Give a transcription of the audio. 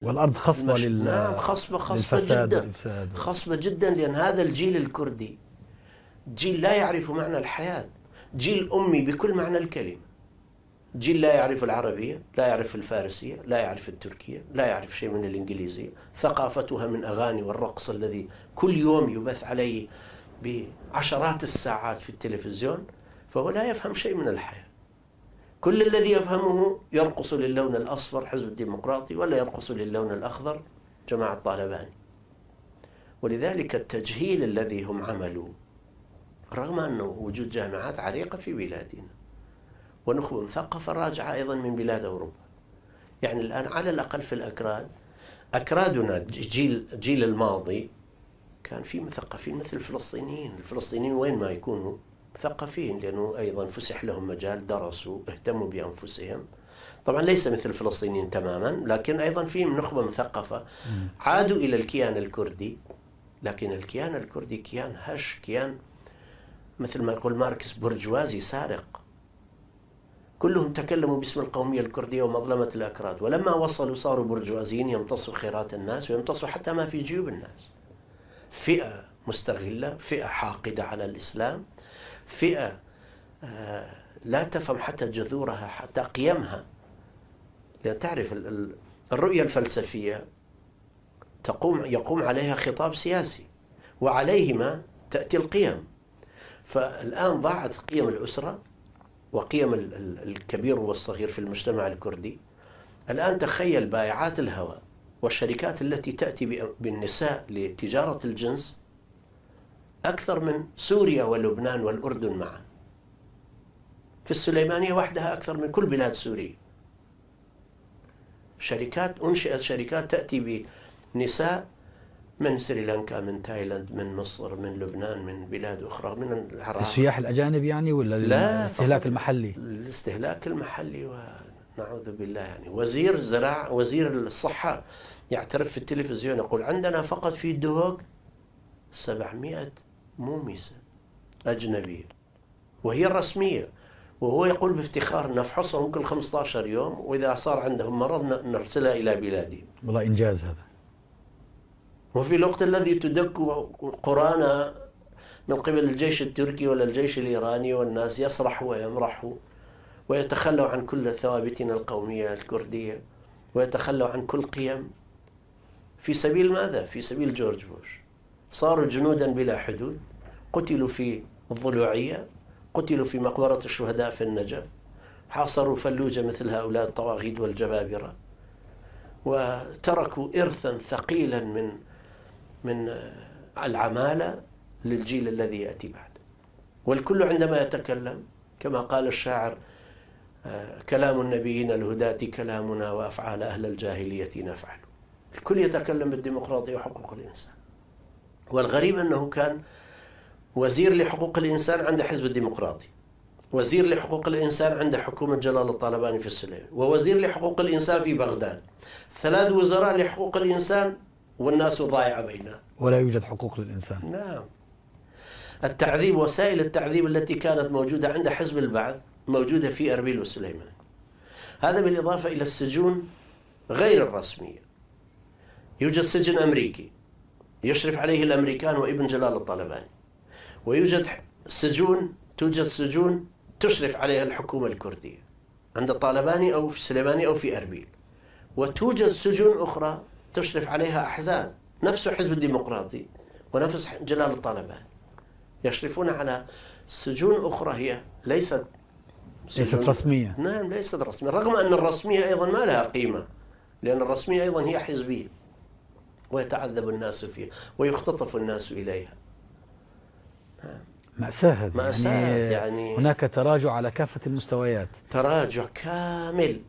والأرض خصبة نعم، خصبة للفساد جدا، والإفساد. خصبة جدا، لأن هذا الجيل الكردي جيل لا يعرف معنى الحياة، جيل أمي بكل معنى الكلمة، جيل لا يعرف العربية، لا يعرف الفارسية، لا يعرف التركية، لا يعرف شيء من الإنجليزية، ثقافتها من أغاني والرقص الذي كل يوم يبث عليه بعشرات الساعات في التلفزيون، فهو لا يفهم شيء من الحياة. كل الذي يفهمه يرقص للون الأصفر حزب الديمقراطي، ولا يرقص للون الأخضر جماعة طالباني. ولذلك التجهيل الذي هم عملوه، رغم أنه وجود جامعات عريقة في بلادنا ونخبة مثقفة راجعة أيضا من بلاد أوروبا، يعني الآن على الأقل في الأكراد، أكرادنا جيل الماضي كان في مثقفين مثل الفلسطينيين. الفلسطينيين وين ما يكونوا مثقفين، لأنه أيضا فسح لهم مجال، درسوا، اهتموا بأنفسهم. طبعا ليس مثل الفلسطينيين تماما، لكن أيضا فيهم نخبة مثقفة عادوا إلى الكيان الكردي. لكن الكيان الكردي كيان هش، كيان مثل ما يقول ماركس برجوازي سارق. كلهم تكلموا باسم القومية الكردية ومظلمة الأكراد، ولما وصلوا صاروا برجوازيين يمتصوا خيرات الناس ويمتصوا حتى ما في جيوب الناس. فئة مستغلة، فئة حاقدة على الإسلام، فئة لا تفهم حتى جذورها، حتى قيمها. لأن تعرف الرؤية الفلسفية يقوم عليها خطاب سياسي، وعليهما تأتي القيم. فالآن ضاعت قيم الأسرة وقيم الكبير والصغير في المجتمع الكردي. الآن تخيل بائعات الهوى والشركات التي تأتي بالنساء لتجارة الجنس أكثر من سوريا ولبنان والأردن معا. في السليمانية وحدها أكثر من كل بلاد سوريا. أنشئت شركات تأتي بنساء من سريلانكا، من تايلاند، من مصر، من لبنان، من بلاد أخرى، من العراق. السياح الأجانب يعني، ولا لا، الاستهلاك المحلي؟ الاستهلاك المحلي، ونعوذ بالله. يعني وزير الصحة يعترف في التلفزيون يقول عندنا فقط في الدهوك 700 مومسة أجنبية وهي الرسمية، وهو يقول بافتخار نفحصهم كل 15 يوم، وإذا صار عندهم مرض نرسلها إلى بلادهم. والله إنجاز هذا. وفي الوقت الذي تدك قرانا من قبل الجيش التركي ولا الجيش الإيراني، والناس يسرحوا ويمرحوا ويتخلوا عن كل ثوابتنا القومية الكردية، ويتخلوا عن كل قيم. في سبيل ماذا؟ في سبيل جورج بوش. صاروا جنودا بلا حدود، قتلوا في الضلوعية، قتلوا في مقبرة الشهداء في النجف، حاصروا فلوجة مثل هؤلاء الطواغيت والجبابرة، وتركوا إرثا ثقيلا من العمالة للجيل الذي يأتي بعد. والكل عندما يتكلم كما قال الشاعر كلام النبيين الهداة كلامنا وأفعال أهل الجاهلية نفعل. الكل يتكلم بالديمقراطية وحقوق الإنسان. والغريب أنه كان وزير لحقوق الإنسان عند حزب الديمقراطي، وزير لحقوق الإنسان عند حكومة جلال الطالباني في السليم، ووزير لحقوق الإنسان في بغداد. 3 وزراء لحقوق الإنسان والناس ضايعة بينها، ولا يوجد حقوق للإنسان. نعم. التعذيب، وسائل التعذيب التي كانت موجودة عند حزب البعث موجودة في أربيل والسليمان. هذا بالإضافة إلى السجون غير الرسمية. يوجد سجن أمريكي يشرف عليه الأمريكان وابن جلال الطالباني، توجد سجون تشرف عليها الحكومة الكردية عند الطالباني أو في سليماني أو في أربيل، وتوجد سجون أخرى تشرف عليها أحزاب نفس حزب الديمقراطي ونفس جلال الطالباني، يشرفون على سجون أخرى هي ليست رسمية. نعم، ليست رسمية، رغم أن الرسمية أيضا ما لها قيمة، لأن الرسمية أيضا هي حزبية ويتعذب الناس فيها ويختطف الناس إليها. مأساة هذه. مأساة يعني هناك تراجع على كافة المستويات، تراجع كامل.